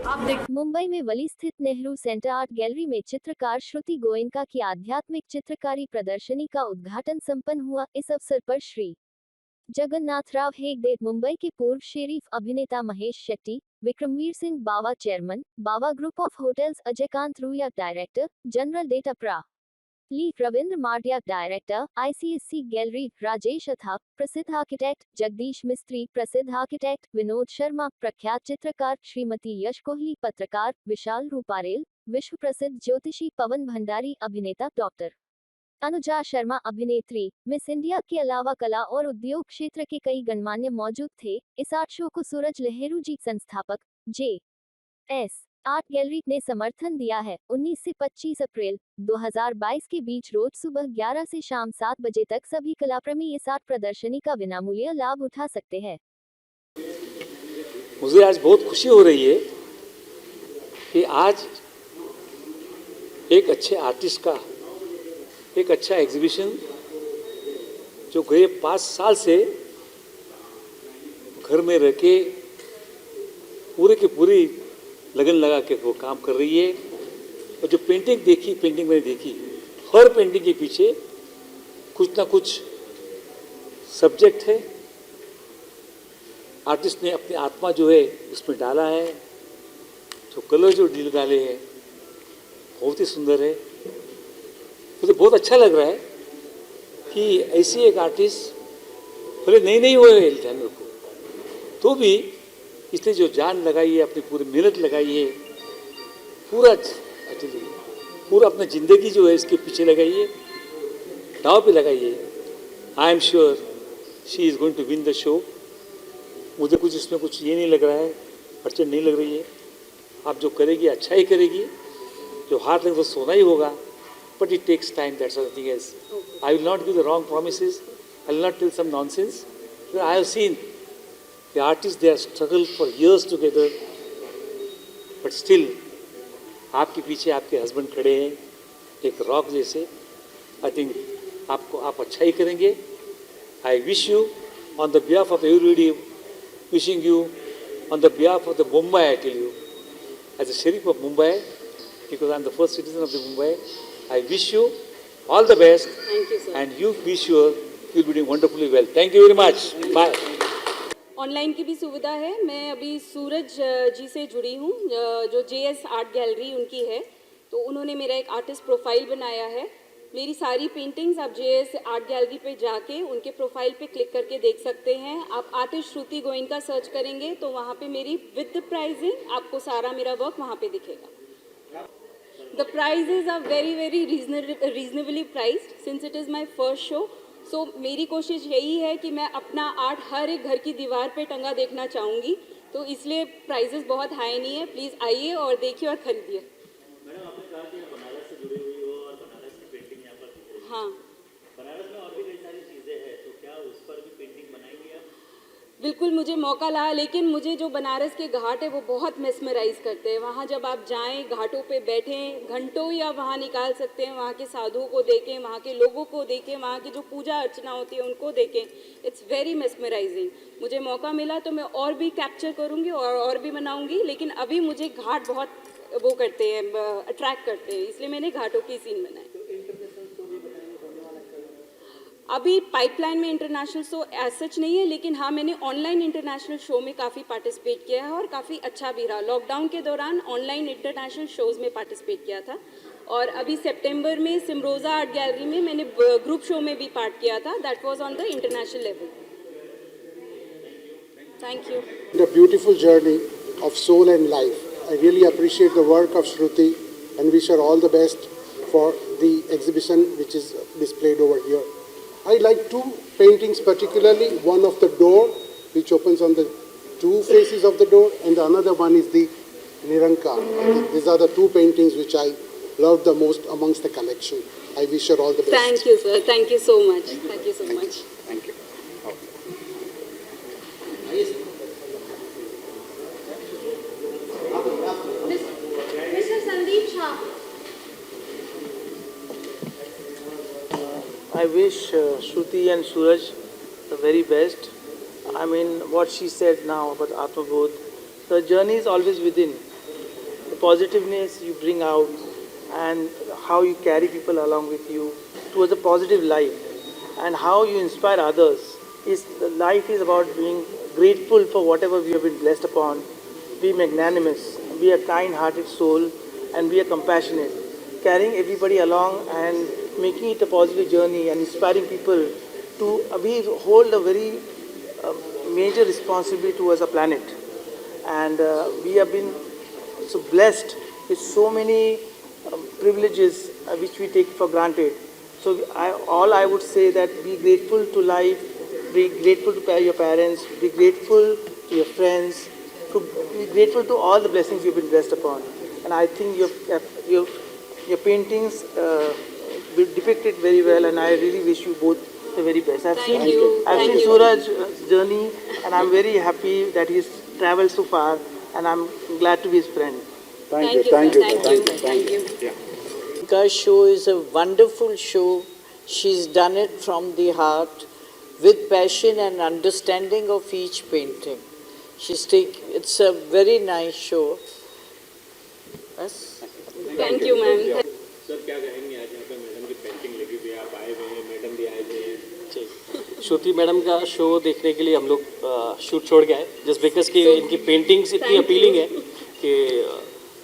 आप देख मुंबई में वली स्थित नेहरू सेंटर आर्ट गैलरी में चित्रकार श्रुति गोयनका की आध्यात्मिक चित्रकारी प्रदर्शनी का उद्घाटन संपन्न हुआ। इस अवसर पर श्री जगन्नाथ राव हेगड़े, मुंबई के पूर्व शेरीफ अभिनेता Mahesh Shetty, Vikramvir Singh Bawa chairman, Bawa group of hotels Ajaykant Ruia director general data प्रा ली, Ravindra Mardia director ICSC gallery, Rajesh अथाप प्रसिद्ध आर्किटेक्ट, जगदीश मिस्त्री प्रसिद्ध आर्किटेक्ट, विनोद शर्मा प्रख्यात चित्रकार, श्रीमती यश कोहली पत्रकार, विशाल रूपारेल विश्व प्रसिद्ध ज्योतिषी, पवन भंडारी अभिनेता, डॉक्टर अनुजा शर्मा अभिनेत्री, मिस इंडिया के अलावा कला और उद्योग क्षेत्र के कई गणमान्य मौजूद थे। इस आर्ट शो को सूरज लहेरू जी, संस्थापक जे.एस. आर्ट गैलरी ने समर्थन दिया है। 19 से 25 अप्रैल 2022 के बीच रोज सुबह 11 से शाम 7 बजे तक सभी कलाप्रेमी इस आर्ट प्रदर्शनी का विनामूल्य लाभ उठा सकते हैं। मुझे आज बहुत खुशी हो रही है कि आज एक अच्छे आर्टिस्ट का एक अच्छा एग्जीबिशन जो गए 5 साल से घर में रह के पूरे की पूरी लगन लगा के वो काम कर रही है। और जो पेंटिंग मैंने देखी, हर पेंटिंग के पीछे कुछ ना कुछ सब्जेक्ट है। आर्टिस्ट ने अपनी आत्मा जो है उसमें डाला है। जो कलर जो डाले हैं बहुत ही सुंदर है। मुझे बहुत अच्छा लग रहा है कि ऐसी एक आर्टिस्ट भले नहीं हुए हैं जानवर को, तो भी इसने जो जान लगाई है, अपनी पूरी मेहनत लगाई है, पूरा अपना जिंदगी जो है इसके पीछे लगाई है, दाव पे लगाई है। I am sure she is going to win the show. मुझे कुछ इसमें कुछ ये नहीं लग रहा है, अड़चन नहीं लग रही है। आप जो करेगी अच्छा ही करेगी, जो हाथ लगे तो सोना ही होगा। But it takes time, that's all the thing is. I will not give the wrong promises. I will not tell some nonsense. But I have seen the artists, they have struggled for years together. But still, आपके पीछे आपके husband खड़े हैं एक rock जैसे। I think आप अच्छा ही करेंगे। I wish you on the behalf of everybody, wishing you on the behalf of the Mumbai, I tell you, as a sheriff of Mumbai, because I am the first citizen of the Mumbai, I wish you all the best. Thank you, sir. And you be sure you'll be doing wonderfully well. Thank you very much. Bye. Online की भी सुविधा है। मैं अभी सूरज जी से जुड़ी हूँ, जो जेएस आर्ट गैलरी उनकी है। तो उन्होंने मेरा एक आर्टिस्ट प्रोफाइल बनाया है। मेरी सारी पेंटिंग्स आप जेएस आर्ट गैलरी पे जाके उनके प्रोफाइल पे क्लिक करके देख सकते हैं। आप आर्टिस्ट श्रुति गोयनका सर्च करेंगे तो वहाँ पे मेरी विद द प्राइजिंग आपको सारा मेरा वर्क वहाँ पे दिखेगा। The prices are very reasonably priced since it is my first show. So मेरी कोशिश यही है कि मैं अपना आर्ट हर एक घर की दीवार पे टंगा देखना चाहूँगी, तो इसलिए प्राइसेस बहुत हाई नहीं है। प्लीज़ आइए और देखिए और ख़रीदिए। मैडम, आपने कहा कि बनारस से जुड़ी हुई हो और बनारस की पेंटिंग यहाँ पर दिख रही है। हाँ, बनारस में और भी कई सारी चीज़ें हैं, तो क्या उस पर भी पेंटिंग बनाएंगे आप? बिल्कुल मुझे मौका लगा, लेकिन मुझे जो बनारस के घाट है वो बहुत मेस्मराइज करते हैं। वहाँ जब आप जाएं, घाटों पे बैठें, घंटों ही आप वहाँ निकाल सकते हैं। वहाँ के साधुओं को देखें, वहाँ के लोगों को देखें, वहाँ की जो पूजा अर्चना होती है उनको देखें। It's very mesmerising. मुझे मौका मिला तो मैं और भी कैप्चर करूँगी और भी बनाऊँगी, लेकिन अभी मुझे घाट बहुत वो करते हैं, अट्रैक्ट करते हैं, इसलिए मैंने घाटों की सीन बनाए। अभी पाइपलाइन में इंटरनेशनल शो एज सच नहीं है, लेकिन हाँ मैंने ऑनलाइन इंटरनेशनल शो में काफ़ी पार्टिसिपेट किया है और काफ़ी अच्छा भी रहा। लॉकडाउन के दौरान ऑनलाइन इंटरनेशनल शोज़ में पार्टिसिपेट किया था। और अभी सितंबर में सिमरोज़ा आर्ट गैलरी में मैंने ग्रुप शो में भी पार्ट किया था। That was on the international level. Thank you. The beautiful journey of soul and life. I really appreciate the work of Shruti and wish her all the best for the exhibition which is displayed over here. I like two paintings particularly, one of the door which opens on the two faces of the door, and the another one is the Nirankar. These are the two paintings which I love the most amongst the collection. I wish her all the best. Thank you, sir. Thank you so much. Thank you so much. Thank you. Mr. Sandeep Shah. I wish Shruti and Suraj the very best. I mean, what she said now about Atma Bodh, the journey is always within. positiveness you bring out and how you carry people along with you towards a positive life and how you inspire others. Life is about being grateful for whatever we have been blessed upon, be magnanimous, be a kind-hearted soul, and be a compassionate, carrying everybody along and making it a positive journey and inspiring people to we hold a very major responsibility towards our planet, and we have been so blessed with so many privileges which we take for granted. So all I would say that be grateful to life, be grateful to your parents, be grateful to your friends, to be grateful to all the blessings you've been blessed upon. And I think your paintings depict it very well, and I really wish you both the very best. I've seen Suraj's journey, and I'm very happy that he's traveled so far, and I'm glad to be his friend. Thank you. Priyanka's show is a wonderful show. She's done it from the heart with passion and understanding of each painting. It's a very nice show. Yes? Thank you, ma'am. Sir क्या कहेंगे आज यहाँ पे madam की painting लगी हुई है, आप आए हुए हैं, मैडम भी आए हुए हैं। श्रुति मैडम का शो देखने के लिए हम लोग शूट छोड़ के आए, जस्ट बिकॉज कि इनकी पेंटिंग्स इतनी अपीलिंग है कि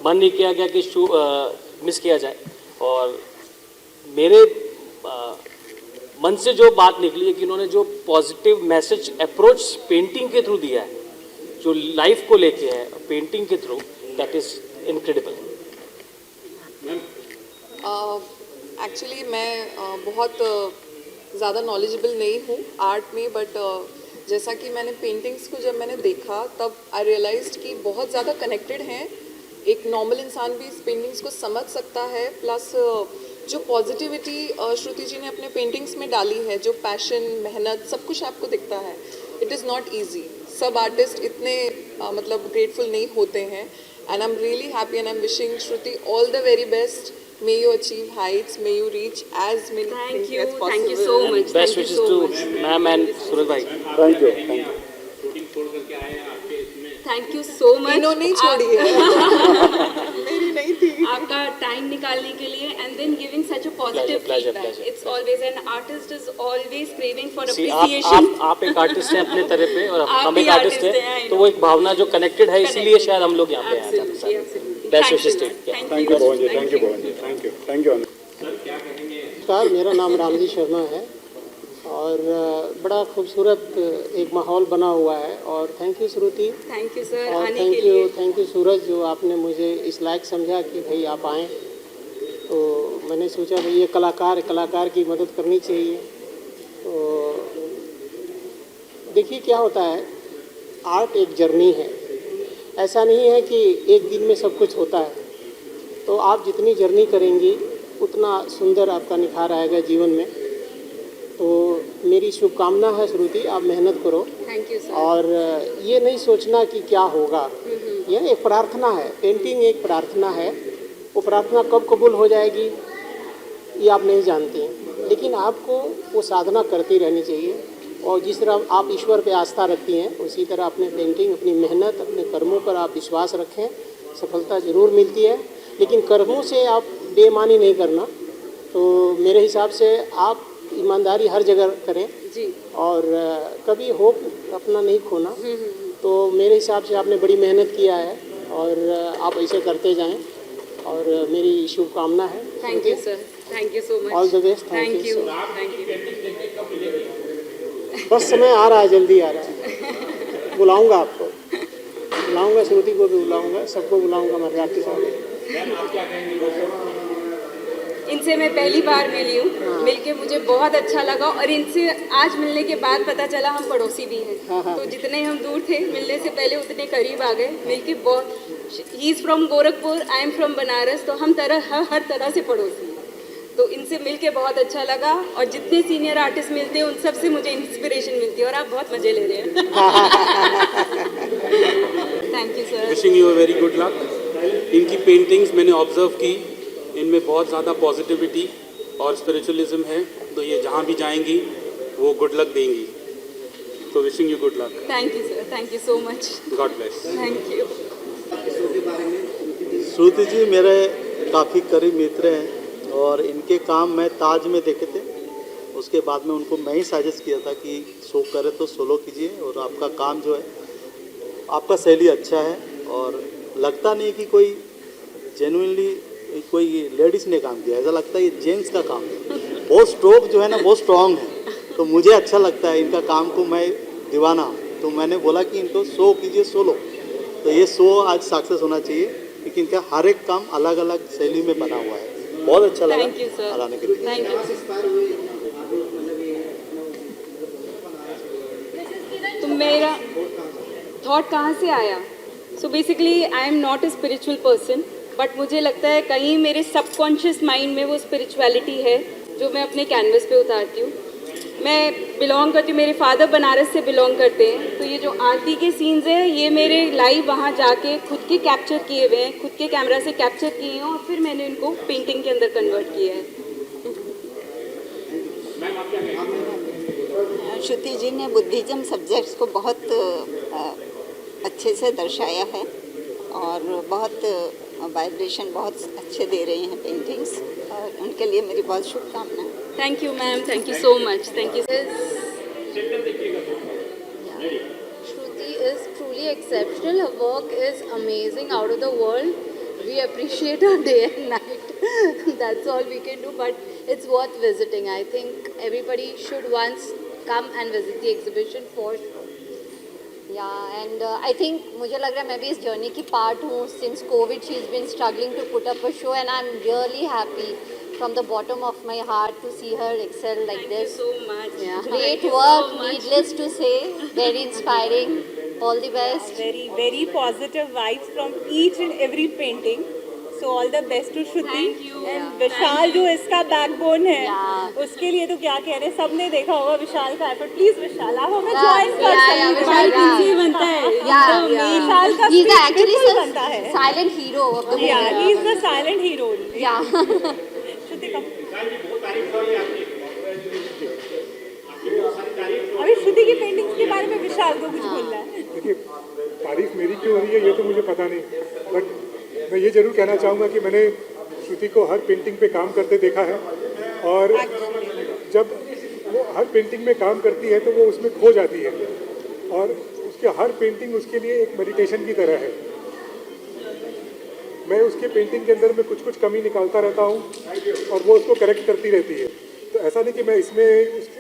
मन नहीं किया गया कि शो मिस किया जाए। और मेरे मन से जो बात निकली है कि इन्होंने जो पॉजिटिव मैसेज अप्रोच पेंटिंग के थ्रू दिया है, जो लाइफ को लेके है पेंटिंग के through, that is incredible. Actually मैं बहुत ज़्यादा नॉलेजेबल नहीं हूँ आर्ट में, बट जैसा कि मैंने पेंटिंग्स को जब मैंने देखा तब आई रियलाइज्ड कि बहुत ज़्यादा कनेक्टेड हैं। एक नॉर्मल इंसान भी इस पेंटिंग्स को समझ सकता है, प्लस जो पॉजिटिविटी श्रुति जी ने अपने पेंटिंग्स में डाली है, जो पैशन, मेहनत, सब कुछ आपको दिखता है। इट इज़ नॉट ईजी, सब आर्टिस्ट इतने मतलब ग्रेटफुल नहीं होते हैं, and I am really happy and I am wishing Shruti all the very best. May you achieve heights, may you reach as many things as possible. Thank you so much. Best wishes to ma'am and Suraj bhai. Thank you. Shooting छोड़ करके आए हैं आपके इसमें। Thank you so much. इन्होंने ही छोड़ी है, मेरी नहीं थी। आपका टाइम निकालने के लिए and then giving such a positive feedback. It's always an artist is always craving for appreciation. आप एक आर्टिस्ट हैं अपने तरह पे और हम एक आर्टिस्ट हैं, तो वो एक भावना जो कनेक्टेड है, इसीलिए शायद हम लोग यहाँ पे आए हैं। Best wishes to you. Thank you Bhavan ji, thank you Bhavan ji, thank you. नमस्कार, मेरा नाम रामजी शर्मा है और बड़ा खूबसूरत एक माहौल बना हुआ है, और thank you Shruti, thank you sir और आने के लिए। थैंक यू सूरज, जो आपने मुझे इस लायक समझा कि भाई आप आएँ। तो मैंने सोचा भाई ये कलाकार की मदद करनी चाहिए। तो देखिए क्या होता है, आर्ट एक जर्नी है, ऐसा नहीं है कि एक दिन में सब कुछ होता है। तो आप जितनी जर्नी करेंगी उतना सुंदर आपका निखार आएगा जीवन में। तो मेरी शुभकामना है श्रुति, आप मेहनत करो। Thank you sir. और ये नहीं सोचना कि क्या होगा, यह एक प्रार्थना है, पेंटिंग एक प्रार्थना है। वो प्रार्थना कब कबूल हो जाएगी ये आप नहीं जानते, लेकिन आपको वो साधना करती रहनी चाहिए। और जिस तरह आप ईश्वर पे आस्था रखती हैं, उसी तरह अपने पेंटिंग, अपनी मेहनत, अपने कर्मों पर आप विश्वास रखें। सफलता ज़रूर मिलती है, लेकिन कर्मों से आप बेईमानी नहीं करना। तो मेरे हिसाब से आप ईमानदारी हर जगह करें जी, और कभी होप अपना नहीं खोना। तो मेरे हिसाब से आपने बड़ी मेहनत किया है और आप ऐसे करते जाएं, और मेरी शुभकामना है। Thank you sir, thank you so much. All the best. Thank you. बस समय आ रहा है, जल्दी आ रहा है। बुलाऊंगा आपको, बुलाऊंगा, श्रुति को भी बुलाऊंगा, सबको बुलाऊंगा मैं आपके साथ। इनसे मैं पहली बार मिली हूँ, मिलके मुझे बहुत अच्छा लगा, और इनसे आज मिलने के बाद पता चला हम पड़ोसी भी हैं। तो जितने हम दूर थे मिलने से पहले उतने करीब आ गए। मिलके बहुत, he is from Gorakhpur, I am from Banaras, तो हम हर तरह से पड़ोसी हैं। तो इनसे मिलके बहुत अच्छा लगा, और जितने सीनियर आर्टिस्ट मिलते हैं उन सब से मुझे इंस्पिरेशन मिलती है, और आप बहुत मज़े ले रहे हैं। Thank you sir. Wishing you a very good luck. इनकी पेंटिंग्स मैंने ऑब्जर्व की, इनमें बहुत ज़्यादा पॉजिटिविटी और स्पिरिचुअलिज्म है, तो ये जहाँ भी जाएंगी वो गुड लक देंगी। तो wishing you good luck. Thank you sir, thank you so much. God bless. Thank you. Shruti ji मेरे काफ़ी करीब मित्र हैं और इनके काम मैं ताज में देखे थे। उसके बाद में उनको मैं ही सजेस्ट किया था कि शो करे तो सोलो कीजिए और आपका काम जो है आपका शैली अच्छा है और लगता नहीं कि कोई जेन्युइनली कोई लेडीज़ ने काम किया, ऐसा लगता है ये जेंट्स का काम है। बहुत स्ट्रोक जो है ना बहुत स्ट्रॉन्ग है, तो मुझे अच्छा लगता है इनका काम को, मैं दीवाना हूँ। तो मैंने बोला कि इनको शो कीजिए सोलो, तो ये शो आज सक्सेस होना चाहिए क्योंकि इनका हर एक काम अलग अलग शैली में बना हुआ है। बहुत अच्छा लगा थैंक यू सर, आने के लिए। Thank you. तो मेरा थॉट कहाँ से आया? So basically I am not a spiritual person, but मुझे लगता है कहीं मेरे सबकॉन्शियस माइंड में वो स्पिरिचुअलिटी है जो मैं अपने कैनवस पे उतारती हूँ। मैं बिलोंग करती हूँ, मेरे फादर बनारस से बिलोंग करते हैं, तो ये जो आरती के सीन्स हैं ये मेरे लाइव वहाँ जाके खुद के कैप्चर किए हुए हैं, खुद के कैमरा से कैप्चर किए हैं और फिर मैंने इनको पेंटिंग के अंदर कन्वर्ट किया है। श्रुति जी ने बुद्धिज्म सब्जेक्ट्स को बहुत अच्छे से दर्शाया है और बहुत वाइब्रेशन बहुत अच्छे दे रही हैं पेंटिंग्स, और उनके लिए मेरी बहुत शुभकामनाएं। Thank you ma'am, thank you so much, thank you. Shruti is truly exceptional. Her work is amazing, out of the world. We appreciate her day and night. That's all we can do, but it's worth visiting. I think everybody should once come and visit the exhibition for sure. Yeah, and I think मुझे लग रहा है मैं भी इस journey की part हूँ. Since COVID, she's been struggling to put up a show, and I'm really happy from the bottom of my heart to see her excel like this. Thank you so much. Yeah. Thank Great you so work, much. needless to say, very inspiring. All the best. Very positive vibes from each and every painting. So all the best to Shruti. Thank you. And विशाल जो इसका backbone है, Yeah. उसके लिए तो क्या कह रहे हैं, सबने देखा होगा विशाल का एफर्ट. प्लीज विशाल आप हमें ज्वाइन कर yeah, सकते हैं. Vishal, इनसे बनता है। Yeah, विशाल का he's speech actually बिल्कुल the बनता है. silent hero of the movie. Yeah, he is the silent hero. Yeah. श्रुति कम. अभी श्रुति की पेंटिंग्स के बारे में विशाल को कुछ बोलना है. देखिए, तारीफ मेरी क्यों हो रही है ये तो मुझे पता नहीं, बट मैं ये जरूर कहना चाहूँगा कि मैंने श्रुति को हर पेंटिंग पे काम करते देखा है, और जब वो हर पेंटिंग में काम करती है तो वो उसमें खो जाती है, और उसके हर पेंटिंग उसके लिए एक मेडिटेशन की तरह है. मैं उसके पेंटिंग के अंदर में कुछ कुछ कमी निकालता रहता हूँ और वो उसको करेक्ट करती रहती है. तो ऐसा नहीं कि मैं इसमें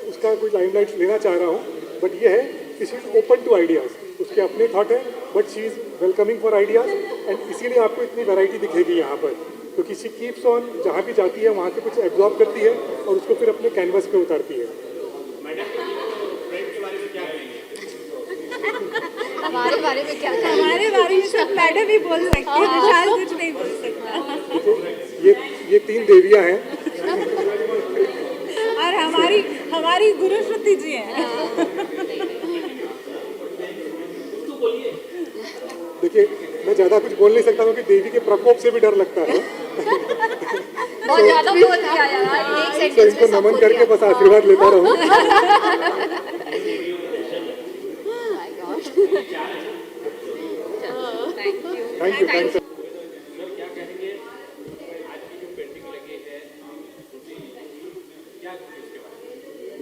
उसका कोई लाइमलाइट लेना चाह रहा हूँ, बट ये है कि she is open to ideas. उसके अपने थॉट है, but she is welcoming for ideas, and इसीलिए आपको इतनी वैरायटी दिखेगी यहाँ पर, क्योंकि शी कीप्स ऑन, जहाँ भी जाती है वहाँ से कुछ एब्जॉर्ब करती है और उसको फिर अपने कैनवस पे उतारती है. हमारे बारे में क्या कहें? हमारे बारे में सब मैडम ही बोल सकती है, विशाल कुछ नहीं बोल सकता. ये 3 देवियाँ हैं और हमारी गुरु श्रुति जी हैं. देखिए, मैं ज़्यादा कुछ बोल नहीं सकता क्योंकि देवी के प्रकोप से भी डर लगता है. बहुत ज़्यादा बोल दिया यार, एक तो सेंटेंस इनको में नमन करके बस आशीर्वाद लेता रहूँ. Thank you.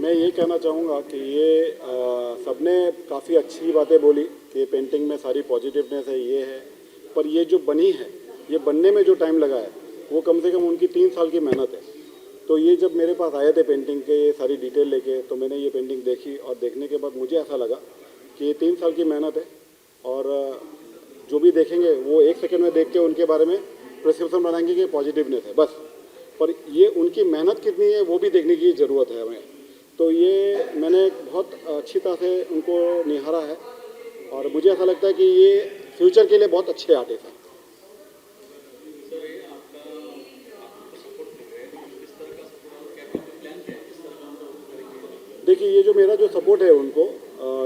मैं ये कहना चाहूँगा कि ये सबने काफ़ी अच्छी बातें बोली कि पेंटिंग में सारी पॉजिटिवनेस है, ये है, पर ये जो बनी है, ये बनने में जो टाइम लगा है वो कम से कम उनकी 3 साल की मेहनत है. तो ये जब मेरे पास आए थे पेंटिंग के सारी डिटेल लेके, तो मैंने ये पेंटिंग देखी और देखने के बाद मुझे ऐसा लगा कि ये 3 साल की मेहनत है, और जो भी देखेंगे वो 1 सेकंड में देख के उनके बारे में प्रिस्क्रिप्शन बनाएंगे कि पॉजिटिवनेस है बस, पर ये उनकी मेहनत कितनी है वो भी देखने की ज़रूरत है हमें. तो ये मैंने बहुत अच्छी तरह से उनको निहारा है, और मुझे ऐसा लगता है कि ये फ्यूचर के लिए बहुत अच्छे आर्टिस्ट हैं. देखिए, ये जो मेरा जो सपोर्ट है उनको,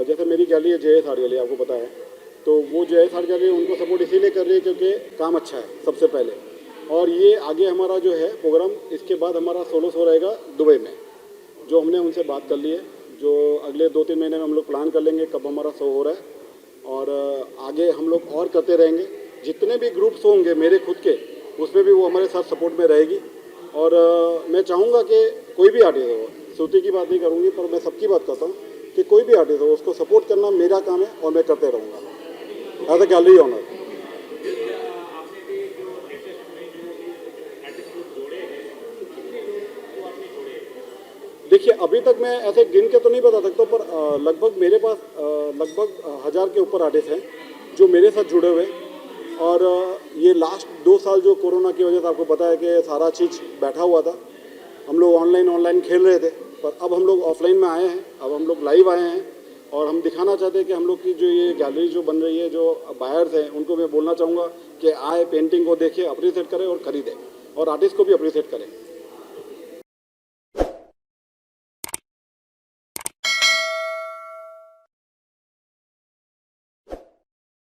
जैसे मेरी गैलरी है JS आर्ट गैलरी, आपको पता है, तो वो JS आर्ट गैलरी उनको सपोर्ट इसीलिए कर रही है क्योंकि काम अच्छा है सबसे पहले, और ये आगे हमारा जो है प्रोग्राम, इसके बाद हमारा सोलो शो रहेगा दुबई में, जो हमने उनसे बात कर ली है, जो अगले 2-3 महीने में हम लोग प्लान कर लेंगे कब हमारा शो हो रहा है, और आगे हम लोग और करते रहेंगे. जितने भी ग्रुप्स होंगे मेरे खुद के, उसमें भी वो हमारे साथ सपोर्ट में रहेगी। और मैं चाहूँगा कि कोई भी आर्टिस्ट हो, श्रुति की बात नहीं करूँगी पर मैं सबकी बात करता हूँ कि कोई भी आर्टिस्ट हो उसको सपोर्ट करना मेरा काम है और मैं करते रहूँगा एज अ गैलरी ऑनर। देखिए अभी तक मैं ऐसे गिन के तो नहीं बता सकता, पर लगभग मेरे पास लगभग 1000 के ऊपर आर्टिस्ट हैं जो मेरे साथ जुड़े हुए हैं। और ये लास्ट 2 साल जो कोरोना की वजह से आपको पता है कि सारा चीज़ बैठा हुआ था, हम लोग ऑनलाइन खेल रहे थे, पर अब हम लोग ऑफलाइन में आए हैं, अब हम लोग लाइव आए हैं और हम दिखाना चाहते हैं कि हम लोग की जो ये गैलरी जो बन रही है, जो बायर्स हैं उनको मैं बोलना चाहूँगा कि आए, पेंटिंग को देखें, अप्रिशिएट करें और ख़रीदें और आर्टिस्ट को भी अप्रिशिएट करें।